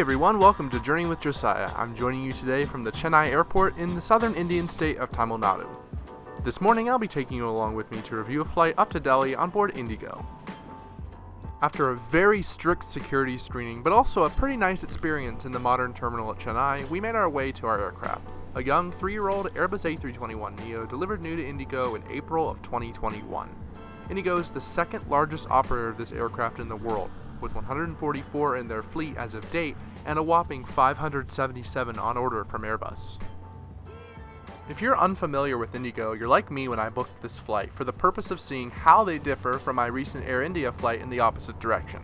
Hey everyone, welcome to Journey with Josiah. I'm joining you today from the Chennai airport in the southern Indian state of Tamil Nadu. This morning I'll be taking you along with me to review a flight up to Delhi on board IndiGo. After a very strict security screening, but also a pretty nice experience in the modern terminal at Chennai, we made our way to our aircraft. A young 3-year-old Airbus A321neo delivered new to IndiGo in April of 2021. IndiGo is the second largest operator of this aircraft in the world, with 144 in their fleet as of date and a whopping 577 on order from Airbus. If you're unfamiliar with IndiGo, you're like me when I booked this flight for the purpose of seeing how they differ from my recent Air India flight in the opposite direction.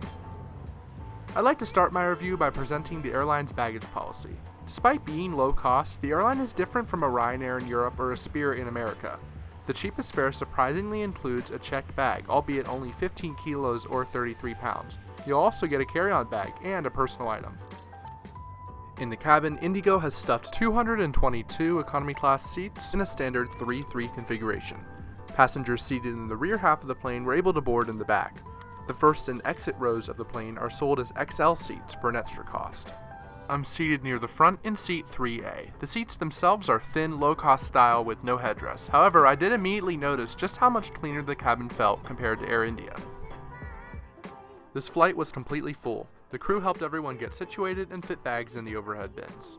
I'd like to start my review by presenting the airline's baggage policy. Despite being low cost, the airline is different from a Ryanair in Europe or a Spirit in America. The cheapest fare surprisingly includes a checked bag, albeit only 15 kilos or 33 pounds. You'll also get a carry-on bag and a personal item. In the cabin, IndiGo has stuffed 222 economy class seats in a standard 3-3 configuration. Passengers seated in the rear half of the plane were able to board in the back. The first and exit rows of the plane are sold as XL seats for an extra cost. I'm seated near the front in seat 3A. The seats themselves are thin, low-cost style with no headrest. However, I did immediately notice just how much cleaner the cabin felt compared to Air India. This flight was completely full. The crew helped everyone get situated and fit bags in the overhead bins.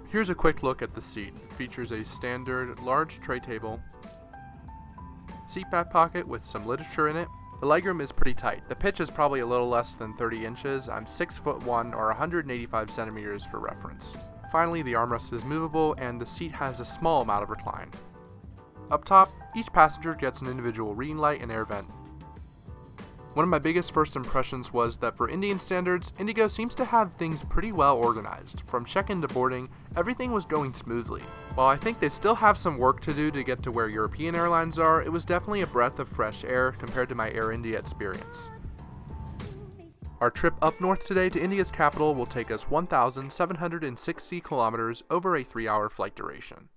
Here's a quick look at the seat. It features a standard large tray table, seat back pocket with some literature in it. The legroom is pretty tight. The pitch is probably a little less than 30 inches. I'm 6'1" or 185 centimeters for reference. Finally, the armrest is movable and the seat has a small amount of recline. Up top, each passenger gets an individual reading light and air vent. One of my biggest first impressions was that for Indian standards, IndiGo seems to have things pretty well organized. From check-in to boarding, everything was going smoothly. While I think they still have some work to do to get to where European airlines are, it was definitely a breath of fresh air compared to my Air India experience. Our trip up north today to India's capital will take us 1,760 kilometers over a 3-hour flight duration.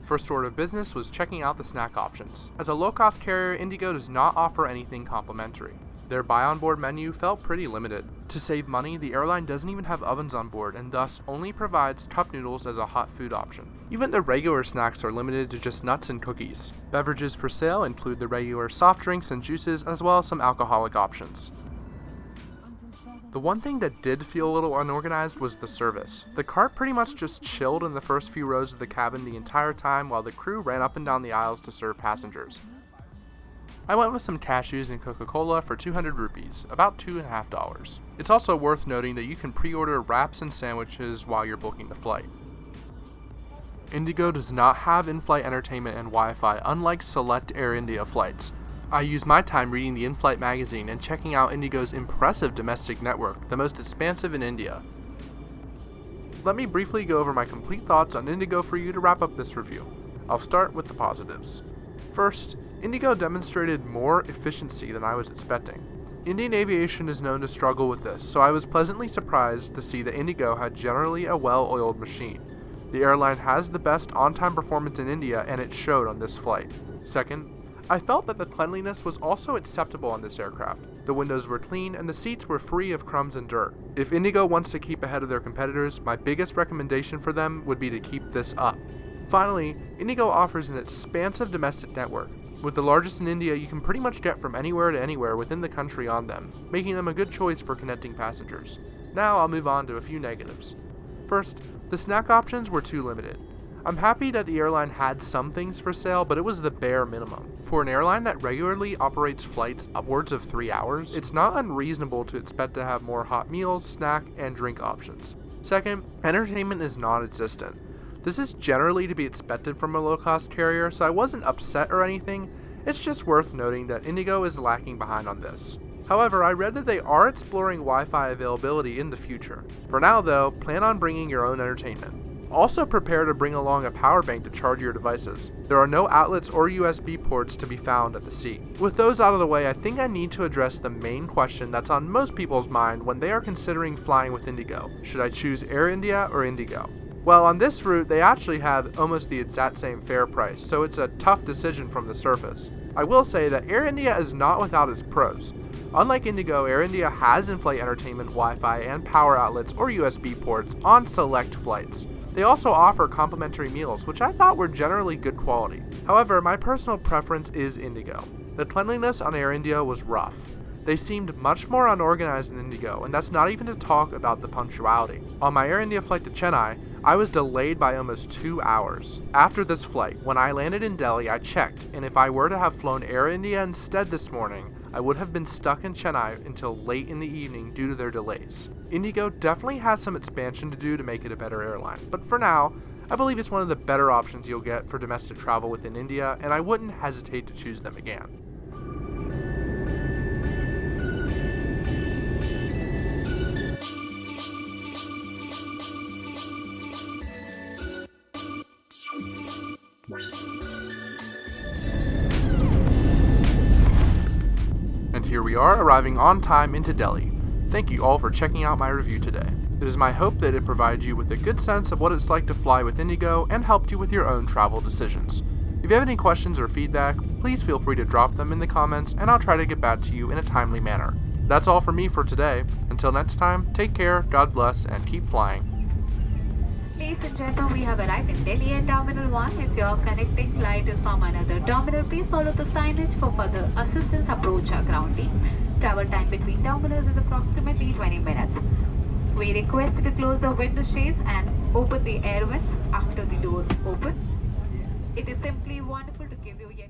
First order of business was checking out the snack options. As a low-cost carrier, IndiGo does not offer anything complimentary. Their buy-on-board menu felt pretty limited. To save money, the airline doesn't even have ovens on board and thus only provides cup noodles as a hot food option. Even the regular snacks are limited to just nuts and cookies. Beverages for sale include the regular soft drinks and juices as well as some alcoholic options. The one thing that did feel a little unorganized was the service. The cart pretty much just chilled in the first few rows of the cabin the entire time while the crew ran up and down the aisles to serve passengers. I went with some cashews and Coca-Cola for 200 rupees, about $2.50. It's also worth noting that you can pre-order wraps and sandwiches while you're booking the flight. IndiGo does not have in-flight entertainment and Wi-Fi, unlike select Air India flights. I used my time reading the in-flight magazine and checking out IndiGo's impressive domestic network, the most expansive in India. Let me briefly go over my complete thoughts on IndiGo for you to wrap up this review. I'll start with the positives. First, IndiGo demonstrated more efficiency than I was expecting. Indian aviation is known to struggle with this, so I was pleasantly surprised to see that IndiGo had generally a well-oiled machine. The airline has the best on-time performance in India, and it showed on this flight. Second, I felt that the cleanliness was also acceptable on this aircraft. The windows were clean and the seats were free of crumbs and dirt. If IndiGo wants to keep ahead of their competitors, my biggest recommendation for them would be to keep this up. Finally, IndiGo offers an expansive domestic network. With the largest in India, you can pretty much get from anywhere to anywhere within the country on them, making them a good choice for connecting passengers. Now I'll move on to a few negatives. First, the snack options were too limited. I'm happy that the airline had some things for sale, but it was the bare minimum. For an airline that regularly operates flights upwards of 3 hours, it's not unreasonable to expect to have more hot meals, snack, and drink options. Second, entertainment is non-existent. This is generally to be expected from a low-cost carrier, so I wasn't upset or anything. It's just worth noting that IndiGo is lacking behind on this. However, I read that they are exploring Wi-Fi availability in the future. For now though, plan on bringing your own entertainment. Also prepare to bring along a power bank to charge your devices. There are no outlets or USB ports to be found at the seat. With those out of the way, I think I need to address the main question that's on most people's mind when they are considering flying with IndiGo. Should I choose Air India or IndiGo? Well, on this route, they actually have almost the exact same fare price, so it's a tough decision from the surface. I will say that Air India is not without its pros. Unlike IndiGo, Air India has in-flight entertainment, Wi-Fi, and power outlets or USB ports on select flights. They also offer complimentary meals, which I thought were generally good quality. However, my personal preference is IndiGo. The cleanliness on Air India was rough. They seemed much more unorganized than IndiGo, and that's not even to talk about the punctuality. On my Air India flight to Chennai, I was delayed by almost 2 hours. After this flight, when I landed in Delhi, I checked, and if I were to have flown Air India instead this morning, I would have been stuck in Chennai until late in the evening due to their delays. IndiGo definitely has some expansion to do to make it a better airline, but for now, I believe it's one of the better options you'll get for domestic travel within India, and I wouldn't hesitate to choose them again. And here we are, arriving on time into Delhi. Thank you all for checking out my review today. It is my hope that it provides you with a good sense of what it's like to fly with IndiGo and helped you with your own travel decisions. If you have any questions or feedback, please feel free to drop them in the comments and I'll try to get back to you in a timely manner. That's all from me for today. Until next time, take care, God bless, and keep flying. Ladies and gentlemen, we have arrived in Delhi and Terminal 1. If your connecting flight is from another terminal, please follow the signage for further assistance. Approach our ground team. Travel time between terminals is approximately 20 minutes. We request you to close the window shades and open the air vents after the doors open. It is simply wonderful to give you yet